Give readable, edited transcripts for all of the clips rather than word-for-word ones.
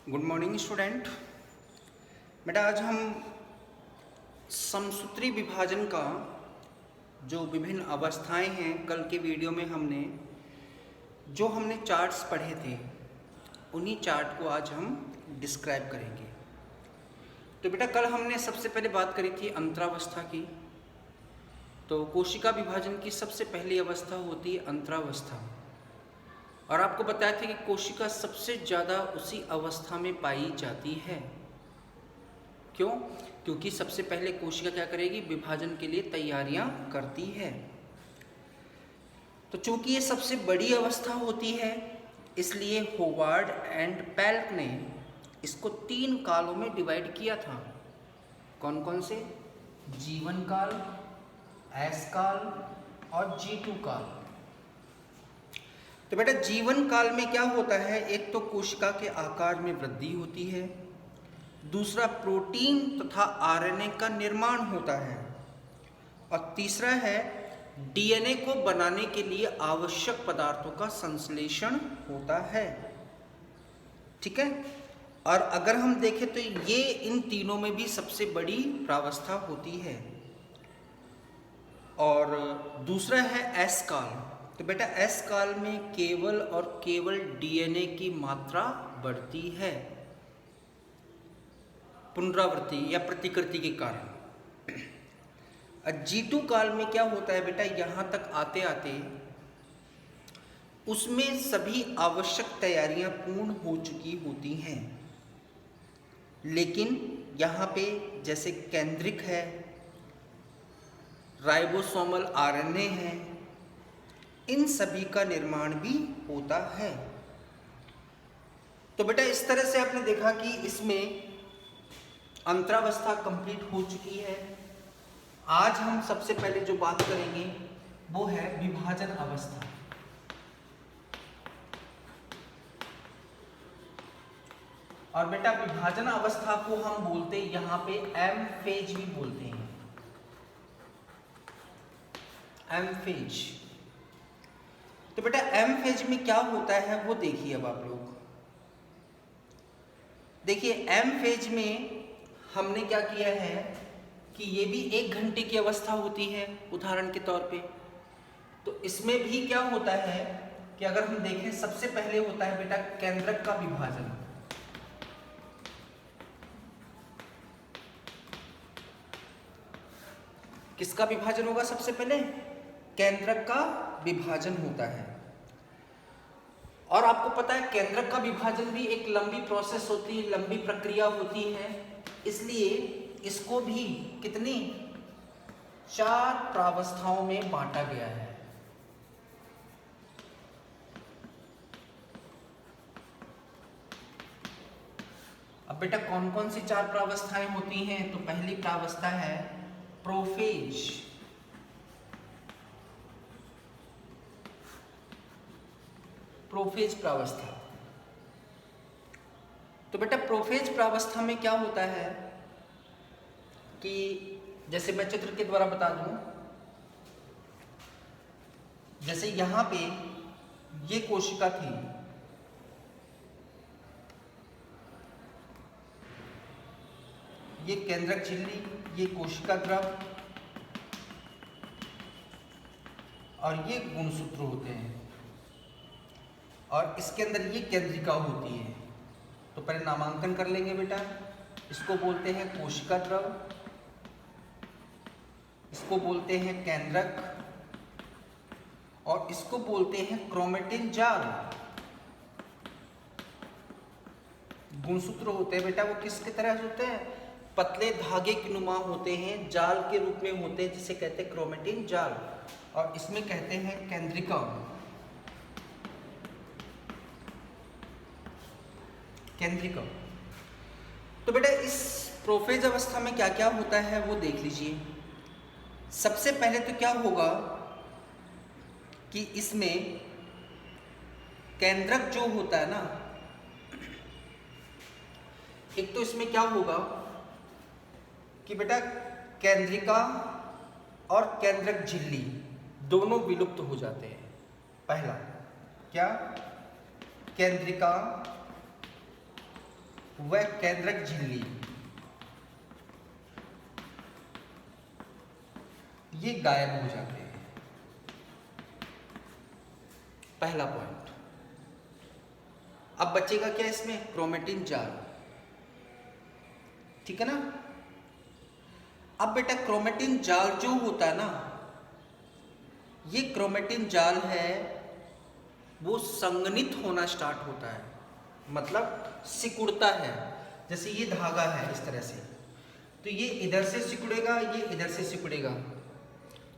Good morning student. बेटा आज हम समसूत्री विभाजन का जो विभिन्न अवस्थाएं हैं, कल के वीडियो में हमने चार्ट्स पढ़े थे, उन्हीं चार्ट को आज हम डिस्क्राइब करेंगे। तो बेटा कल हमने सबसे पहले बात करी थी अंतरावस्था की। तो कोशिका विभाजन की सबसे पहली अवस्था होती है अंतरावस्था, और आपको बताया था कि कोशिका सबसे ज़्यादा उसी अवस्था में पाई जाती है। क्यों? क्योंकि सबसे पहले कोशिका क्या करेगी? विभाजन के लिए तैयारियां करती है। तो चूंकि ये सबसे बड़ी अवस्था होती है, इसलिए होवार्ड एंड पेल्क ने इसको 3 कालों में डिवाइड किया था। कौन कौन से? जीवन काल, एस काल और G2 काल। तो बेटा जीवन काल में क्या होता है? एक तो कोशिका के आकार में वृद्धि होती है, दूसरा प्रोटीन तथा आरएनए का निर्माण होता है, और तीसरा है डीएनए को बनाने के लिए आवश्यक पदार्थों का संश्लेषण होता है। ठीक है। और अगर हम देखें तो ये इन तीनों में भी सबसे बड़ी प्रावस्था होती है। और दूसरा है एस काल। तो बेटा एस काल में केवल और केवल डीएनए की मात्रा बढ़ती है पुनरावृत्ति या प्रतिकृति के कारण। G2 काल में क्या होता है बेटा? यहाँ तक आते आते उसमें सभी आवश्यक तैयारियां पूर्ण हो चुकी होती हैं, लेकिन यहाँ पे जैसे केंद्रिक है, राइबोसोमल आरएनए है, इन सभी का निर्माण भी होता है। तो बेटा इस तरह से आपने देखा कि इसमें अंतरावस्था कंप्लीट हो चुकी है। आज हम सबसे पहले जो बात करेंगे वो है विभाजन अवस्था। और बेटा विभाजन अवस्था को हम बोलते हैं यहां पे एम फेज भी बोलते हैं। M phase. तो बेटा एम फेज में क्या होता है वो देखिए। अब आप लोग देखिए एम फेज में हमने क्या किया है कि ये भी 1 घंटे की अवस्था होती है उदाहरण के तौर पे। तो इसमें भी क्या होता है कि अगर हम देखें, सबसे पहले होता है बेटा केंद्रक का विभाजन। किसका विभाजन होगा? सबसे पहले केंद्रक का विभाजन होता है। और आपको पता है केंद्रक का विभाजन भी एक लंबी प्रोसेस होती है, लंबी प्रक्रिया होती है, इसलिए इसको भी कितनी 4 प्रावस्थाओं में बांटा गया है। अब बेटा कौन कौन सी 4 प्रावस्थाएं होती हैं? तो पहली प्रावस्था है प्रोफेज। प्रोफेज प्रावस्था। तो बेटा प्रोफेज प्रावस्था में क्या होता है कि जैसे मैं चित्र के द्वारा बता दूं, जैसे यहां पे ये कोशिका थी, ये केंद्रक झिल्ली, ये कोशिका द्रव, और ये गुणसूत्र होते हैं, और इसके अंदर ये केंद्रिका होती है। तो पहले नामांकन कर लेंगे बेटा। इसको बोलते हैं कोशिका द्रव, इसको बोलते हैं केंद्रक, और इसको बोलते हैं क्रोमेटिन जाल। गुणसूत्र होते हैं बेटा, वो किसकी तरह होते हैं? पतले धागे के नुमा होते हैं, जाल के रूप में होते हैं, जिसे कहते हैं क्रोमेटिन जाल, और इसमें कहते हैं केंद्रिका। केंद्रिका। तो बेटा इस प्रोफेज अवस्था में क्या क्या होता है वो देख लीजिए। सबसे पहले तो क्या होगा कि इसमें केंद्रक जो होता है ना, एक तो इसमें क्या होगा कि बेटा केंद्रिका और केंद्रक झिल्ली दोनों विलुप्त हो जाते हैं। पहला क्या? केंद्रिका व केंद्रक झिल्ली, ये गायब हो जाते हैं। पहला पॉइंट। अब बचेगा क्या इसमें? क्रोमेटिन जाल, ठीक है ना। अब बेटा क्रोमेटिन जाल जो होता है ना, ये क्रोमेटिन जाल है वो संघनित होना स्टार्ट होता है, मतलब सिकुड़ता है। जैसे ये धागा है इस तरह से, तो ये इधर से सिकुड़ेगा, ये इधर से सिकुड़ेगा।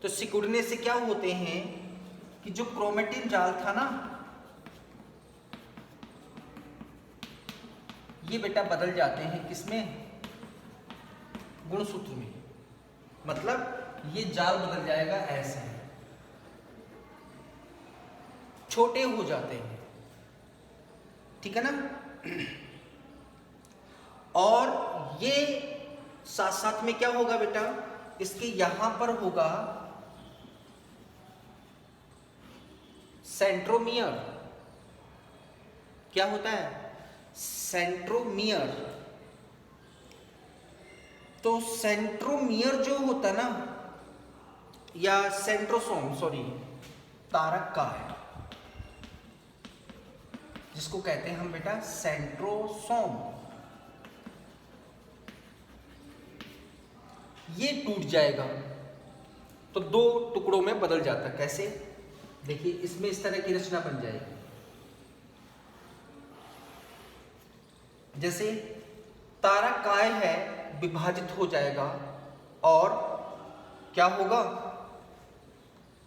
तो सिकुड़ने से क्या होते हैं कि जो क्रोमेटिन जाल था ना, ये बेटा बदल जाते हैं किसमें? गुणसूत्र में। मतलब ये जाल बदल जाएगा ऐसे, छोटे हो जाते हैं, ठीक है ना। और ये साथ साथ में क्या होगा बेटा, इसके यहां पर होगा सेंट्रोमियर। क्या होता है? सेंट्रोमियर। तो सेंट्रोमियर जो होता है ना, या सेंट्रोसोम, सॉरी, तारक का है, जिसको कहते हैं हम बेटा सेंट्रोसोम, ये टूट जाएगा तो दो टुकड़ों में बदल जाता है। कैसे? देखिए, इसमें इस तरह की रचना बन जाएगी। जैसे तारकाय है, विभाजित हो जाएगा और क्या होगा?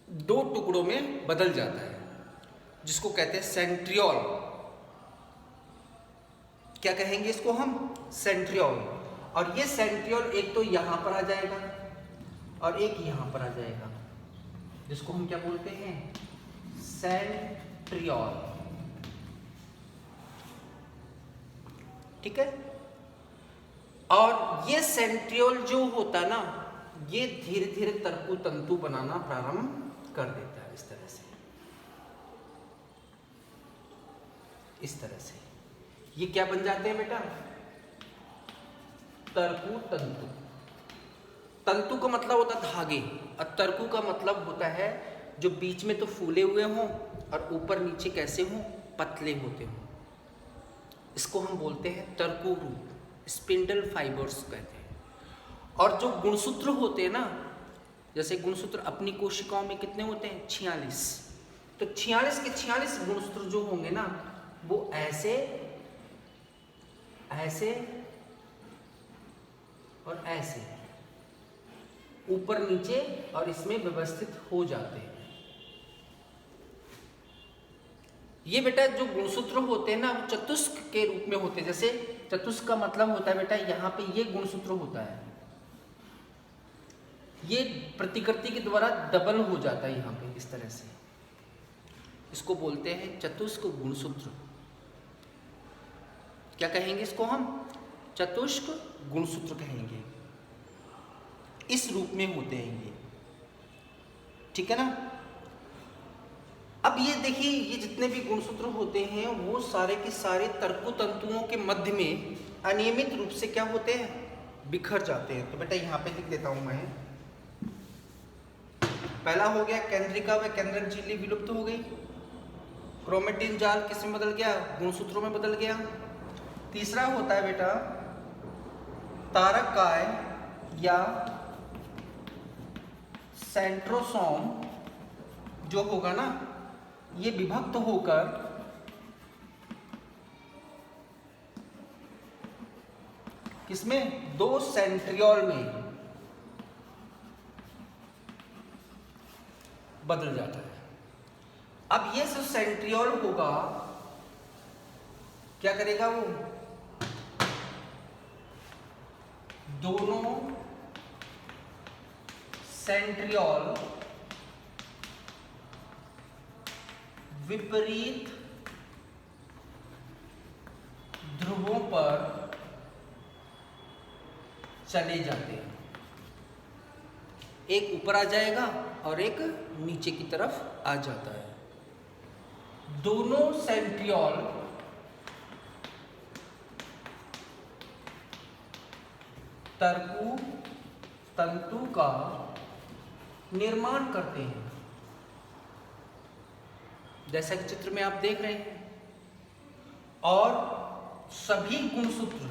दो टुकड़ों में बदल जाता है, जिसको कहते हैं सेंट्रियोल। क्या कहेंगे इसको हम? सेंट्रियोल। और ये सेंट्रियोल एक तो यहां पर आ जाएगा और एक यहां पर आ जाएगा, जिसको हम क्या बोलते हैं? सेंट्रियोल, ठीक है। और ये सेंट्रियोल जो होता है ना, ये धीरे धीरे तरकु तंतु बनाना प्रारंभ कर देता है। इस तरह से, इस तरह से ये क्या बन जाते हैं बेटा? तरकु तंतु। तंतु का मतलब होता है धागे, और तरकु का मतलब होता है जो बीच में तो फूले हुए हों और ऊपर नीचे कैसे हों? पतले होते हों। इसको हम बोलते हैं तरकु रूप, स्पिंडल फाइबर्स कहते हैं। और जो गुणसूत्र होते हैं ना, जैसे गुणसूत्र अपनी कोशिकाओं में कितने होते हैं? 46। तो 46 के 46 गुणसूत्र जो होंगे ना, वो ऐसे, ऐसे और ऐसे, ऊपर नीचे और इसमें व्यवस्थित हो जाते हैं। ये बेटा जो गुणसूत्र होते हैं ना, वो चतुष्क के रूप में होते हैं। जैसे चतुष्क का मतलब होता है बेटा, यहाँ पे ये गुणसूत्र होता है, ये प्रतिकृति के द्वारा डबल हो जाता है यहाँ पे इस तरह से। इसको बोलते हैं चतुष्क गुणसूत्र। क्या कहेंगे इसको हम? चतुष्क गुणसूत्र कहेंगे। इस रूप में होते हैं ये, ठीक है ना। अब ये देखिए, ये जितने भी गुणसूत्र होते हैं वो सारे के सारे तरकु तंतुओं के मध्य में अनियमित रूप से क्या होते हैं? बिखर जाते हैं। तो बेटा यहाँ पे लिख देता हूं मैं। पहला हो गया केंद्रिका व केंद्रक झिल्ली विलुप्त हो गई। क्रोमेटिन जाल किस में बदल गया? गुणसूत्रों में बदल गया। तीसरा होता है बेटा तारकाय या सेंट्रोसोम, जो होगा ना, ये विभक्त होकर किसमें? दो सेंट्रियोल में बदल जाता है। अब ये जो सेंट्रियोल होगा क्या करेगा? वो दोनों सेंट्रियोल विपरीत ध्रुवों पर चले जाते हैं। एक ऊपर आ जाएगा और एक नीचे की तरफ आ जाता है। दोनों सेंट्रियोल तरकु तंतु का निर्माण करते हैं। जैसा कि चित्र में आप देख रहे हैं, और सभी गुणसूत्र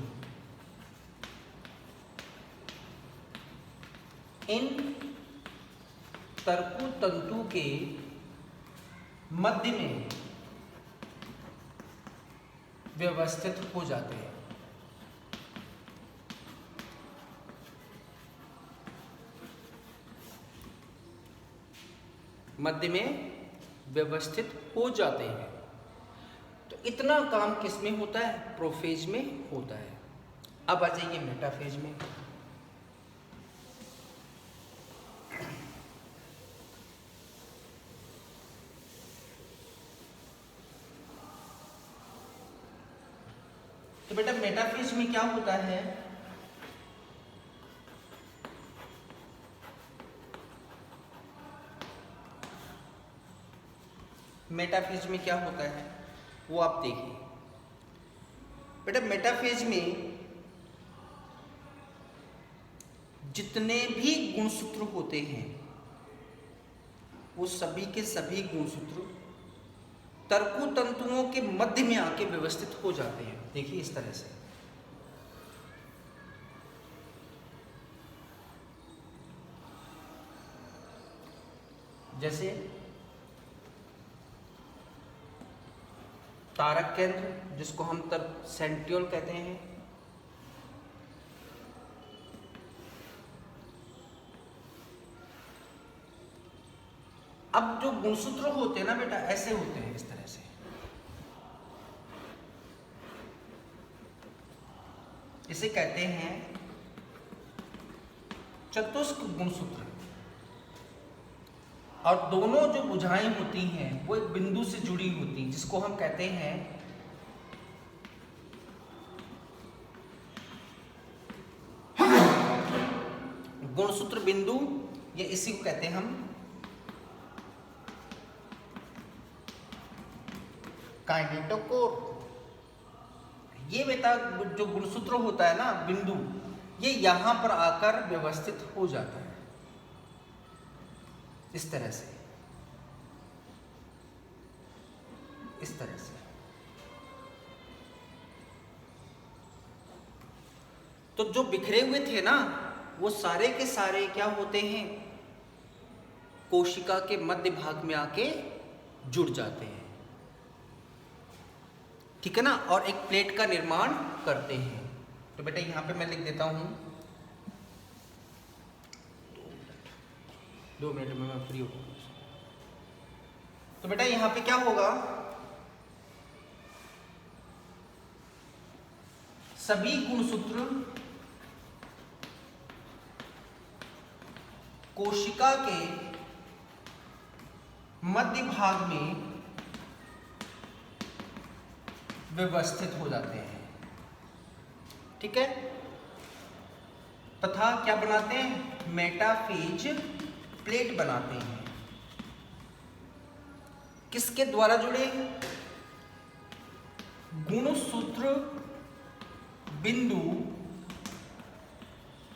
इन तरकु तंतु के मध्य में व्यवस्थित हो जाते हैं। मध्य में व्यवस्थित हो जाते हैं। तो इतना काम किस में होता है? प्रोफेज में होता है। अब आ जाइए मेटाफेज में। तो बेटा मेटाफेज में क्या होता है? मेटाफेज में क्या होता है वो आप देखिए। बेटा मेटाफेज में जितने भी गुणसूत्र होते हैं वो सभी के सभी गुणसूत्र तरकु तंतुओं के मध्य में आके व्यवस्थित हो जाते हैं। देखिए इस तरह से। जैसे तारक केंद्र, जिसको हम सेंट्रियोल कहते हैं, अब जो गुणसूत्र होते हैं ना बेटा ऐसे होते हैं, इस तरह से। इसे कहते हैं चतुष्क गुणसूत्र। और दोनों जो भुजाएं होती हैं वो एक बिंदु से जुड़ी होती हैं, जिसको हम कहते हैं गुणसूत्र बिंदु, या इसी को कहते हैं हम काइनेटोकोर। ये बेटा जो गुणसूत्र होता है ना बिंदु, ये यहां पर आकर व्यवस्थित हो जाता है इस तरह से, इस तरह से। तो जो बिखरे हुए थे ना वो सारे के सारे क्या होते हैं? कोशिका के मध्य भाग में आके जुड़ जाते हैं, ठीक है ना, और एक प्लेट का निर्माण करते हैं। तो बेटा यहां पे मैं लिख देता हूं, 2 मिनट में मैं फ्री होगा। तो बेटा यहां पे क्या होगा? सभी गुणसूत्र कोशिका के मध्य भाग में व्यवस्थित हो जाते हैं, ठीक है। तथा क्या बनाते हैं? मेटाफेज प्लेट बनाते हैं। किसके द्वारा जुड़े? गुणसूत्र बिंदु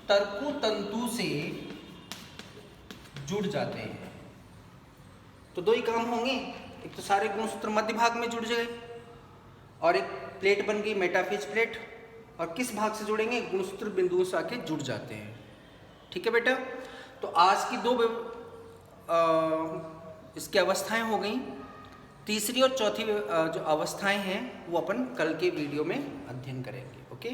तरकु तंतु से जुड़ जाते हैं। तो दो ही काम होंगे, एक तो सारे गुणसूत्र मध्य भाग में जुड़ गए और एक प्लेट बन गई मेटाफेज प्लेट। और किस भाग से जुड़ेंगे? गुणसूत्र बिंदुओं से आके जुड़ जाते हैं, ठीक है बेटा। तो आज की 2 इसकी अवस्थाएं हो गई। तीसरी और चौथी जो अवस्थाएं हैं वो अपन कल के वीडियो में अध्ययन करेंगे। ओके।